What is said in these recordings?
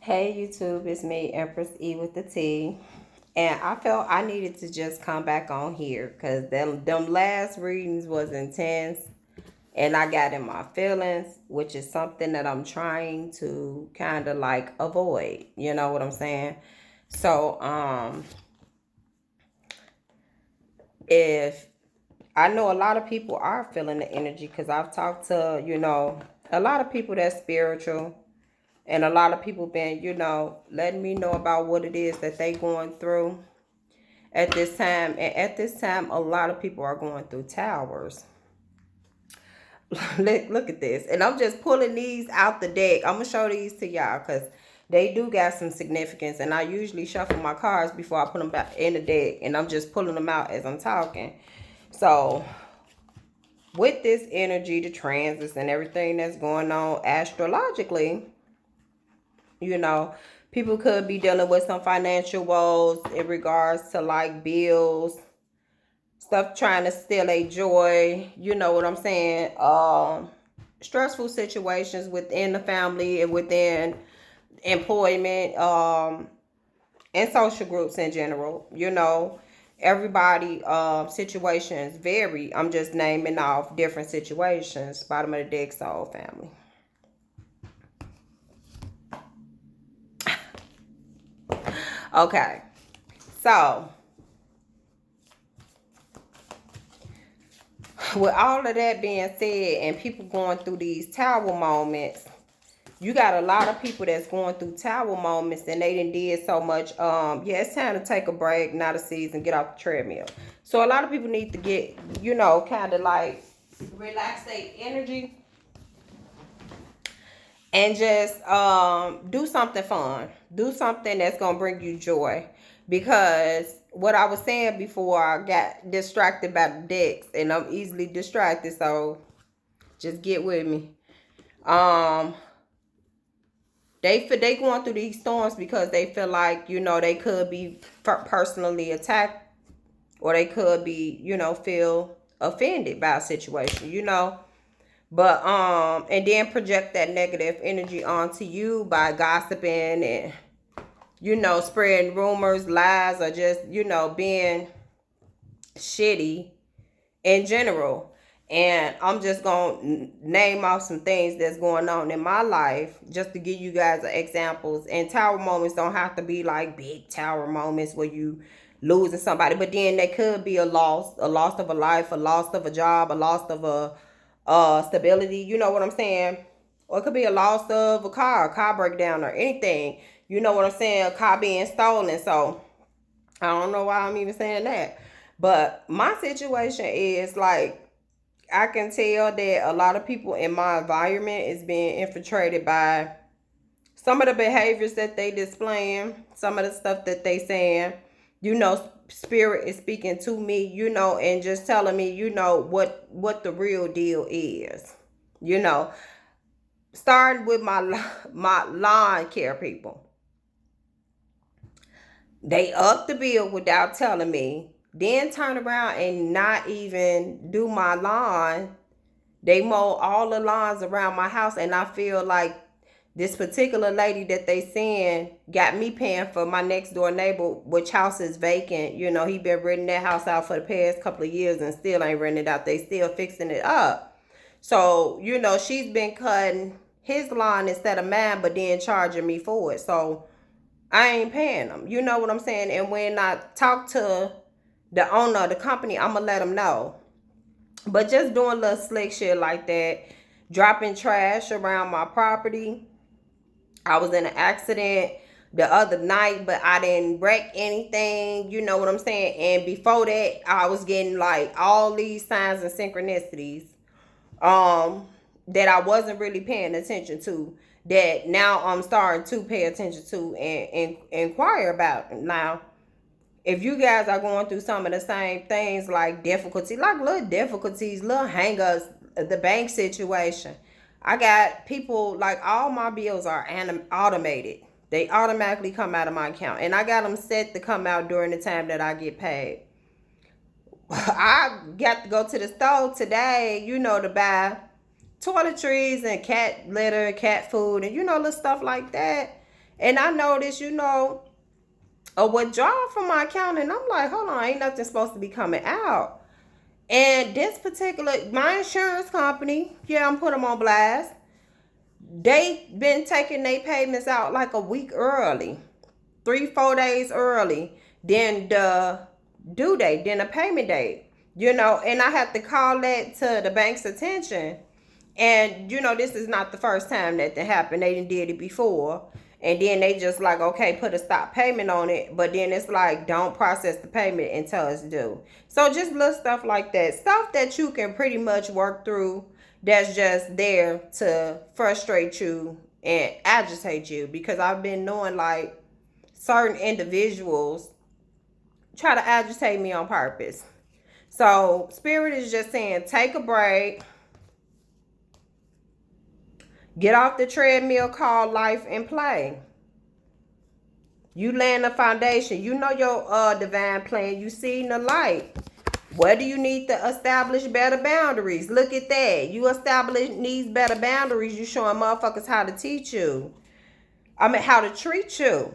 Hey YouTube, it's me, Empress E with the T. And I felt I needed to just come back on here because them last readings was intense and I got in my feelings, which is something that I'm trying to kind of like avoid. You know what I'm saying? So, if I know a lot of people are feeling the energy because I've talked to, a lot of people that's spiritual. And a lot of people been, letting me know about what it is that they going through at this time. And at this time, a lot of people are going through towers. Look at this. And I'm just pulling these out the deck. I'm going to show these to y'all because they do got some significance. And I usually shuffle my cards before I put them back in the deck. And I'm just pulling them out as I'm talking. So with this energy, the transits and everything that's going on astrologically, you know, people could be dealing with some financial woes in regards to like bills, stuff trying to steal a joy, you know what I'm saying? Stressful situations within the family and within employment, and social groups in general, everybody situations vary. I'm just naming off different situations. Bottom of the deck, soul family. Okay, so with all of that being said and people going through these tower moments, you got a lot of people that's going through tower moments and they done did so much. Yeah, it's time to take a break, not a season, get off the treadmill. So a lot of people need to get, kind of like relax their energy and just do something fun. Do something that's gonna bring you joy. Because what I was saying before, I got distracted by the decks, and I'm easily distracted. So just get with me. Um, they going through these storms because they feel like they could be personally attacked, or they could be feel offended by a situation. But and then project that negative energy onto you by gossiping and spreading rumors, lies, or just being shitty in general. And I'm just gonna name off some things that's going on in my life just to give you guys examples. And tower moments don't have to be like big tower moments where you losing somebody, but then they could be a loss of a life, a loss of a job, a loss of a stability. You know what I'm saying? Or it could be a loss of a car breakdown, or anything. You know what I'm saying? A car being stolen. So I don't know why I'm even saying that. But my situation is like, I can tell that a lot of people in my environment is being infiltrated by some of the behaviors that they displaying, some of the stuff that they saying. Spirit is speaking to me, and just telling me, what the real deal is. You know, starting with my lawn care people. They up the bill without telling me, then turn around and not even do my lawn. They mow all the lawns around my house, and I feel like this particular lady that they send got me paying for my next door neighbor, which house is vacant. He been renting that house out for the past couple of years and still ain't renting it out. They still fixing it up. So, she's been cutting his lawn instead of mine, but then charging me for it. So I ain't paying them. You know what I'm saying? And when I talk to the owner of the company, I'm going to let them know. But just doing little slick shit like that, dropping trash around my property. I was in an accident the other night, but I didn't wreck anything. You know what I'm saying? And before that, I was getting like all these signs and synchronicities that I wasn't really paying attention to, that now I'm starting to pay attention to and inquire about. Now, if you guys are going through some of the same things, like difficulty, like little difficulties, little hang-ups, the bank situation, I got people, like, all my bills are automated. They automatically come out of my account, and I got them set to come out during the time that I get paid. I got to go to the store today, to buy toiletries and cat litter, cat food, and little stuff like that. And I noticed, a withdrawal from my account, and I'm like, hold on, ain't nothing supposed to be coming out. And this particular, my insurance company, yeah, I'm putting them on blast. They been taking their payments out like a week early, 3-4 days early, then the due date, then the payment date. And I have to call that to the bank's attention. And this is not the first time that happened. They did it before. And then they just like, okay, put a stop payment on it. But then it's like, don't process the payment until it's due. So just little stuff like that. Stuff that you can pretty much work through, that's just there to frustrate you and agitate you. Because I've been knowing like certain individuals try to agitate me on purpose. So Spirit is just saying, take a break. Get off the treadmill called life and play. You laying the foundation. You know your divine plan. You seeing the light. Where do you need to establish better boundaries? Look at that. You establish these better boundaries. You showing motherfuckers how to teach you. How to treat you.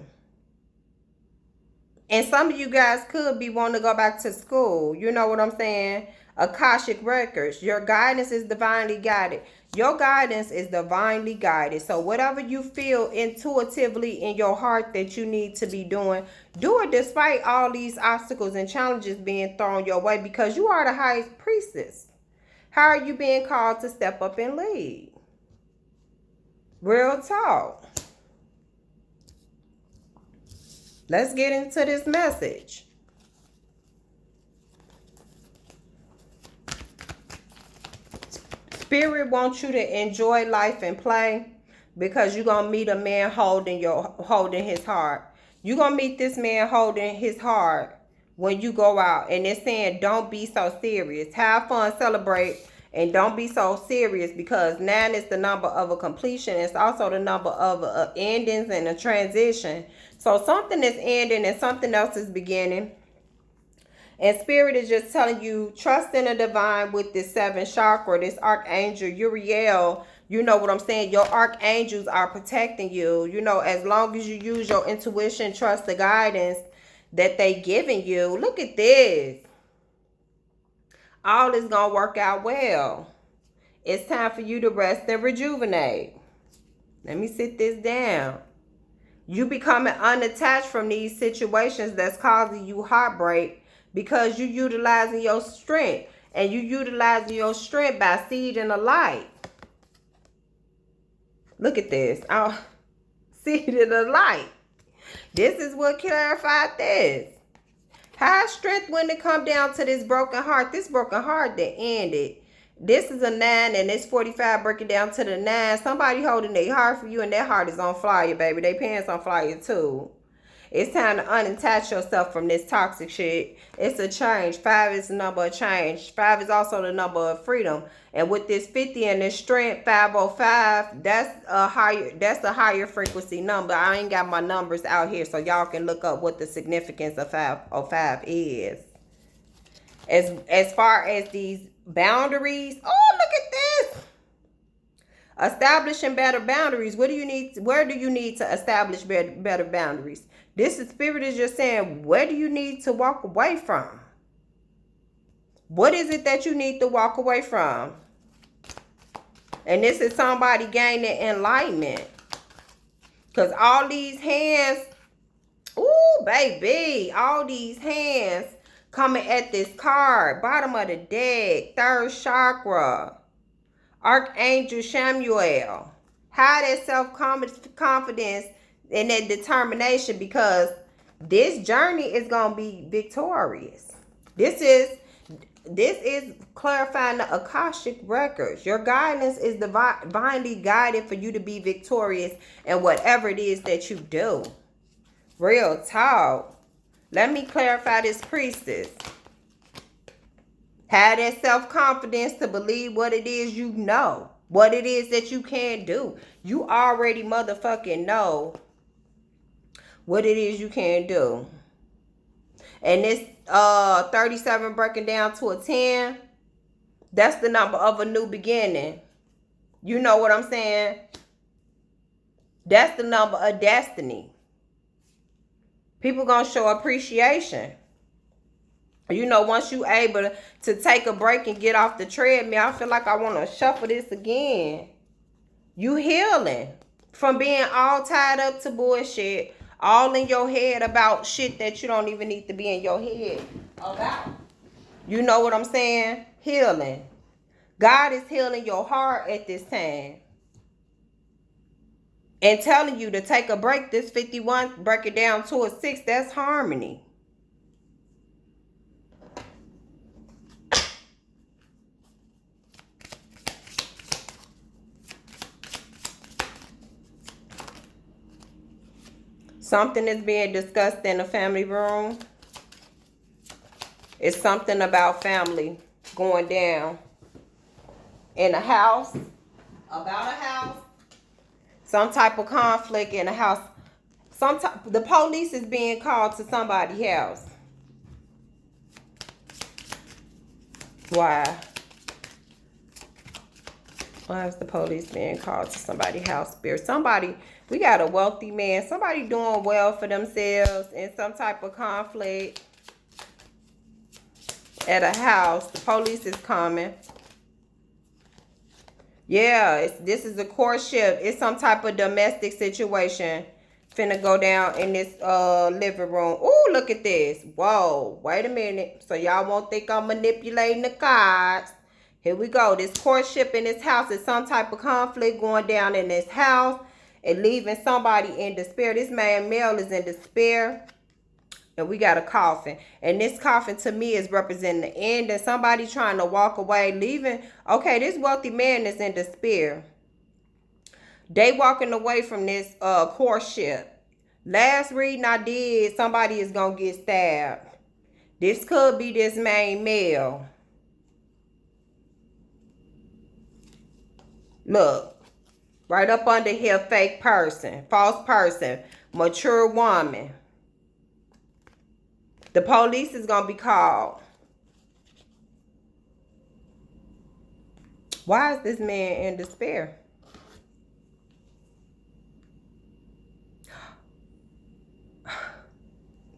And some of you guys could be wanting to go back to school. You know what I'm saying? Akashic records. Your guidance is divinely guided. Your guidance is divinely guided. So whatever you feel intuitively in your heart that you need to be doing, do it despite all these obstacles and challenges being thrown your way, because you are the highest priestess. How are you being called to step up and lead? Real talk. Let's get into this message. Spirit wants you to enjoy life and play, because you're going to meet a man holding his heart. You're going to meet this man holding his heart when you go out. And it's saying, don't be so serious. Have fun, celebrate, and don't be so serious, because 9 is the number of a completion. It's also the number of endings and a transition. So something is ending and something else is beginning. And Spirit is just telling you, trust in the divine with this 7th chakra, this Archangel Uriel. You know what I'm saying? Your archangels are protecting you. As long as you use your intuition, trust the guidance that they giving you. Look at this. All is going to work out well. It's time for you to rest and rejuvenate. Let me sit this down. You becoming unattached from these situations that's causing you heartbreak, because you utilizing your strength. And you utilizing your strength by seeding the light. Look at this. Seeding the light. This is what clarified this. High strength when it come down to this broken heart. This broken heart that ended. This is a 9 and it's 45 breaking down to the 9. Somebody holding their heart for you, and that heart is on fire, baby. Their pants on fire too. It's time to unattach yourself from this toxic shit. It's a change. 5 is the number of change. 5 is also the number of freedom. And with this 50 and this strength, 505, that's a higher frequency number. I ain't got my numbers out here, so y'all can look up what the significance of 505 is. As far as these boundaries, oh, look at this. Establishing better boundaries. Where do you need to establish better boundaries? This Spirit is just saying, where do you need to walk away from? What is it that you need to walk away from? And this is somebody gaining enlightenment. Because all these hands, ooh, baby, all these hands coming at this card. Bottom of the deck, 3rd chakra. Archangel Samuel. Have that self-confidence and that determination, because this journey is going to be victorious. This is clarifying the Akashic records. Your guidance is divinely guided for you to be victorious in whatever it is that you do. Real talk. Let me clarify this, priestess. Have that self-confidence to believe what it is you know. What it is that you can do. You already motherfucking know what it is you can do. And this 37 breaking down to a 10, that's the number of a new beginning. You know what I'm saying? That's the number of destiny. People gonna show appreciation. You know, once you able to take a break and get off the treadmill, I feel like I want to shuffle this again. You healing from being all tied up to bullshit, all in your head about shit that you don't even need to be in your head about. You know what I'm saying? Healing. God is healing your heart at this time. And telling you to take a break. This 51, break it down to a 6. That's harmony. Something is being discussed in the family room. It's something about family going down in a house, about a house. Some type of conflict in a house. The police is being called to somebody's house. Why? Why is the police being called to somebody's house? Spirit. Somebody, we got a wealthy man. Somebody doing well for themselves in some type of conflict at a house. The police is coming. Yeah, this is a courtship. It's some type of domestic situation finna go down in this living room. Ooh, look at this. Whoa, wait a minute. So y'all won't think I'm manipulating the cards. Here we go. This courtship in this house is some type of conflict going down in this house and leaving somebody in despair. This man male is in despair. And we got a coffin. And this coffin to me is representing the end. And somebody trying to walk away, leaving. Okay, this wealthy man is in despair. They walking away from this courtship. Last reading I did, somebody is going to get stabbed. This could be this main male. Look. Right up under here, fake person, false person, mature woman. The police is going to be called. Why is this man in despair?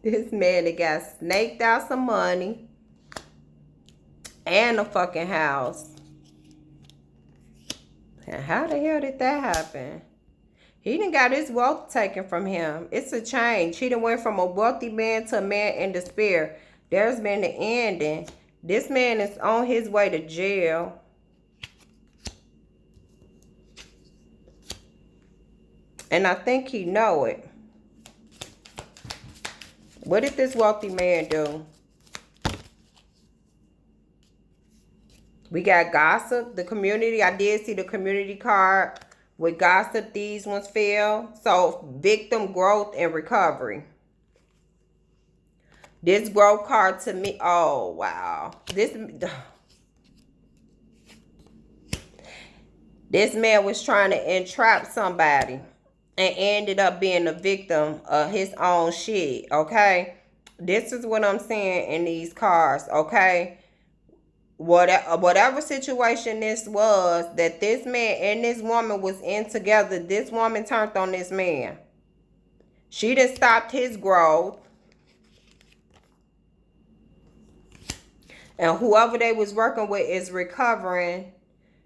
This man that got snaked out some money and a fucking house. And how the hell did that happen? He done got his wealth taken from him. It's a change. He done went from a wealthy man to a man in despair. There's been an ending. This man is on his way to jail. And I think he know it. What did this wealthy man do? We got gossip. The community. I did see the community card. With gossip, these ones fail. So, victim, growth, and recovery. This growth card to me. Oh, wow. This man was trying to entrap somebody. And ended up being a victim of his own shit. Okay? This is what I'm saying in these cards. Okay? Whatever situation this was that this man and this woman was in together, this woman turned on this man. She done stopped his growth. And whoever they was working with is recovering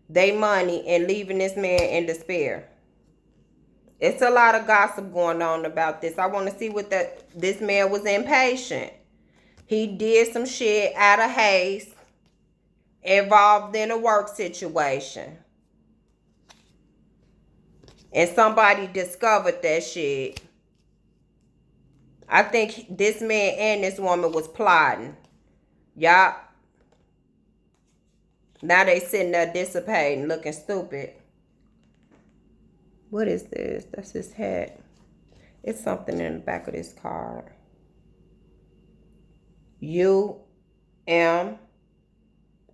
their money and leaving this man in despair. It's a lot of gossip going on about this. I want to see what this man was impatient. He did some shit out of haste. Involved in a work situation. And somebody discovered that shit. I think this man and this woman was plotting. Y'all. Now they sitting there dissipating, looking stupid. What is this? That's his hat. It's something in the back of this card. U-M.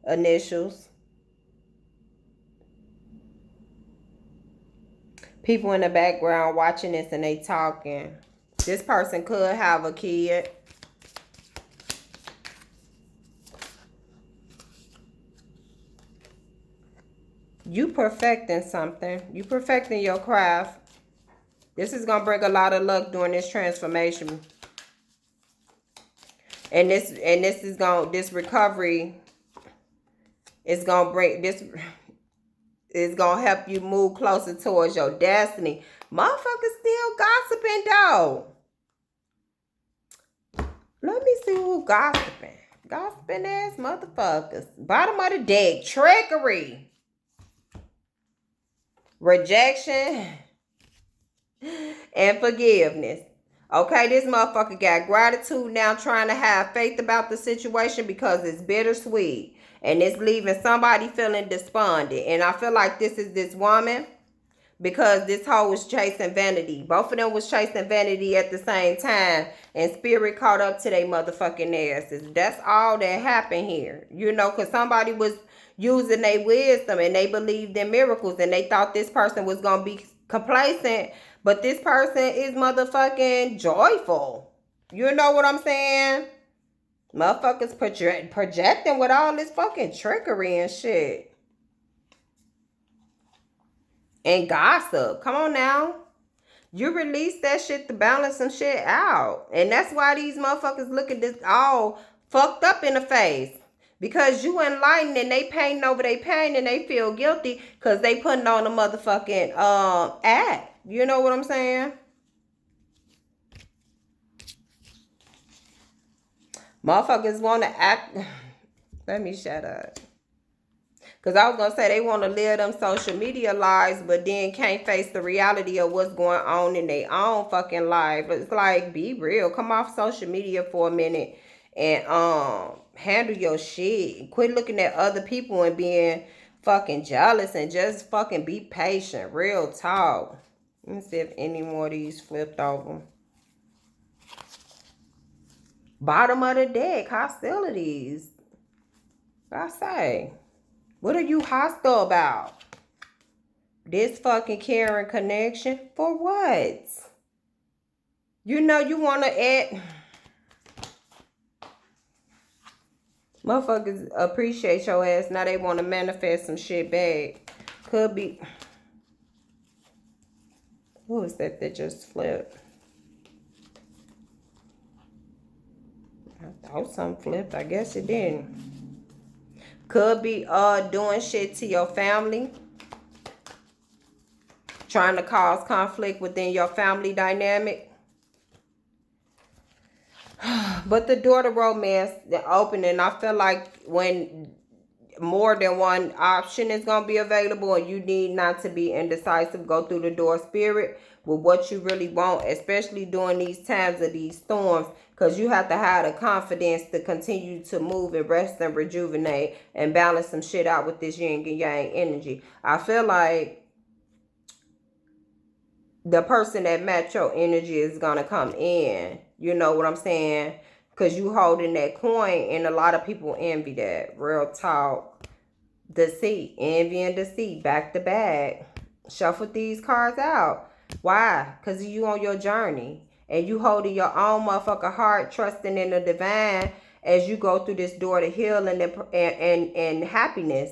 Initials. People in the background watching this and they talking. This person could have a kid. You perfecting something. You perfecting your craft. This is going to bring a lot of luck during this transformation. And this recovery is going to bring this is going to help you move closer towards your destiny. Motherfuckers still gossiping though. Let me see who gossiping. Gossiping ass motherfuckers. Bottom of the deck. Trickery. Rejection. And forgiveness. Okay, this motherfucker got gratitude now, trying to have faith about the situation because it's bittersweet. And it's leaving somebody feeling despondent. And I feel like this is this woman, because this hoe was chasing vanity. Both of them was chasing vanity at the same time. And spirit caught up to their motherfucking asses. That's all that happened here. You know, because somebody was using their wisdom and they believed in miracles. And they thought this person was going to be complacent. But this person is motherfucking joyful. You know what I'm saying? Motherfuckers projecting with all this fucking trickery and shit. And gossip. Come on now. You release that shit to balance some shit out. And that's why these motherfuckers look at this all fucked up in the face. Because you enlightened and they painting over their pain and they feel guilty because they putting on a motherfucking act. You know what I'm saying? Motherfuckers want to act. Let me shut up. Because I was going to say they want to live them social media lives, but then can't face the reality of what's going on in their own fucking life. It's like, be real. Come off social media for a minute and handle your shit. Quit looking at other people and being fucking jealous and just fucking be patient. Real talk. Let me see if any more of these flipped over. Bottom of the deck, hostilities. I say, what are you hostile about? This fucking caring connection? For what? You know you want to add. Motherfuckers appreciate your ass. Now they want to manifest some shit back. Could be. Who is that just flipped? I thought something flipped. I guess it didn't. Could be doing shit to your family. Trying to cause conflict within your family dynamic. But the door to romance, the opening, I feel like when more than one option is going to be available and you need not to be indecisive, go through the door, spirit, with what you really want, especially during these times of these storms, because you have to have the confidence to continue to move and rest and rejuvenate and balance some shit out with this yin and yang energy. I feel like the person that match your energy is going to come in. You know what I'm saying? Because you holding that coin and a lot of people envy that. Real talk. Deceit. Envy and deceit. Back to back. Shuffle these cards out. Why? Because you on your journey. And you holding your own motherfucker heart, trusting in the divine as you go through this door to healing and happiness.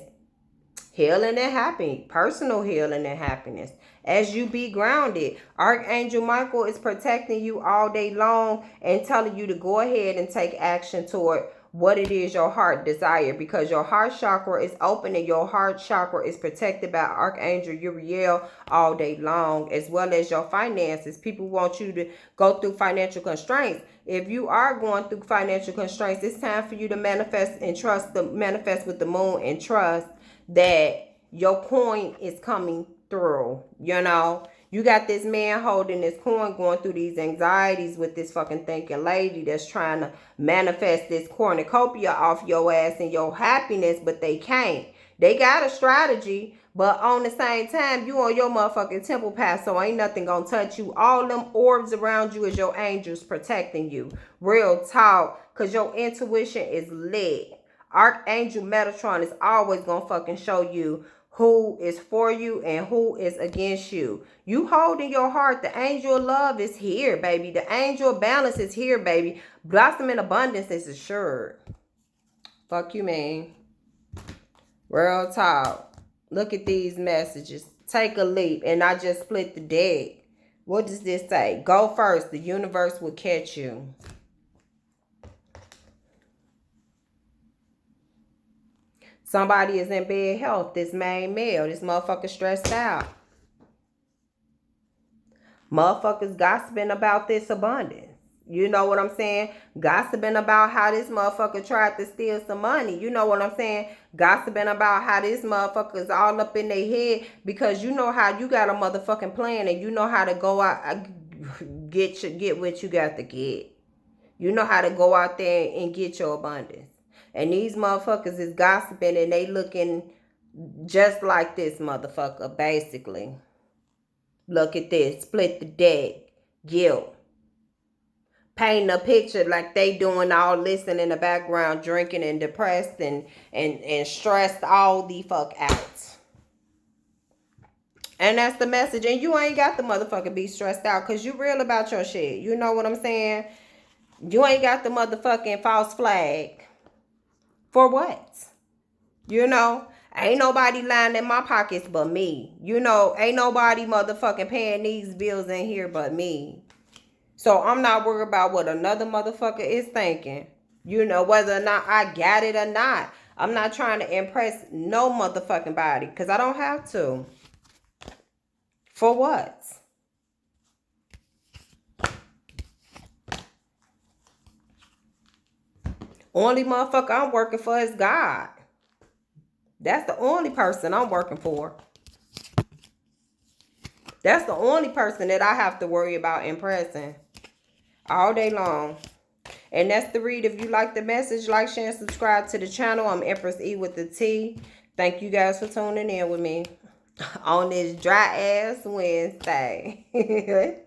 Healing and happy. Personal healing and happiness. As you be grounded. Archangel Michael is protecting you all day long and telling you to go ahead and take action toward what it is your heart desire, because your heart chakra is open and your heart chakra is protected by Archangel Uriel all day long, as well as your finances. People want you to go through financial constraints. If you are going through financial constraints, it's time for you to manifest and manifest with the moon and trust that your coin is coming through. You know, you got this man holding this coin, going through these anxieties with this fucking thinking lady that's trying to manifest this cornucopia off your ass and your happiness, but they can't. They got a strategy, but on the same time, you on your motherfucking temple path, so ain't nothing gonna touch you. All them orbs around you is your angels protecting you. Real talk, because your intuition is lit. Archangel Metatron is always gonna fucking show you who is for you and who is against you. You holding your heart. The angel of love is here, baby. The angel of balance is here, baby. Blossom in abundance is assured. Fuck you, man. Real talk. Look at these messages. Take a leap. And I just split the deck. What does this say? Go first. The universe will catch you. Somebody is in bad health. This main male. This motherfucker stressed out. Motherfuckers gossiping about this abundance. You know what I'm saying? Gossiping about how this motherfucker tried to steal some money. You know what I'm saying? Gossiping about how this motherfucker's all up in their head because you know how you got a motherfucking plan and you know how to go out get what you got to get. You know how to go out there and get your abundance. And these motherfuckers is gossiping and they looking just like this motherfucker, basically. Look at this. Split the deck. Guilt. Painting a picture like they doing all this and in the background drinking and depressed and stressed all the fuck out. And that's the message. And you ain't got the motherfucker be stressed out because you real about your shit. You know what I'm saying? You ain't got the motherfucking false flag. For what? You know? Ain't nobody lying in my pockets but me. You know, ain't nobody motherfucking paying these bills in here but me. So I'm not worried about what another motherfucker is thinking. You know, whether or not I got it or not. I'm not trying to impress no motherfucking body because I don't have to. For what? Only motherfucker I'm working for is God. That's the only person I'm working for. That's the only person that I have to worry about impressing all day long. And that's the read. If you like the message, like, share, and subscribe to the channel. I'm Empress E with the T. Thank you guys for tuning in with me on this dry ass Wednesday.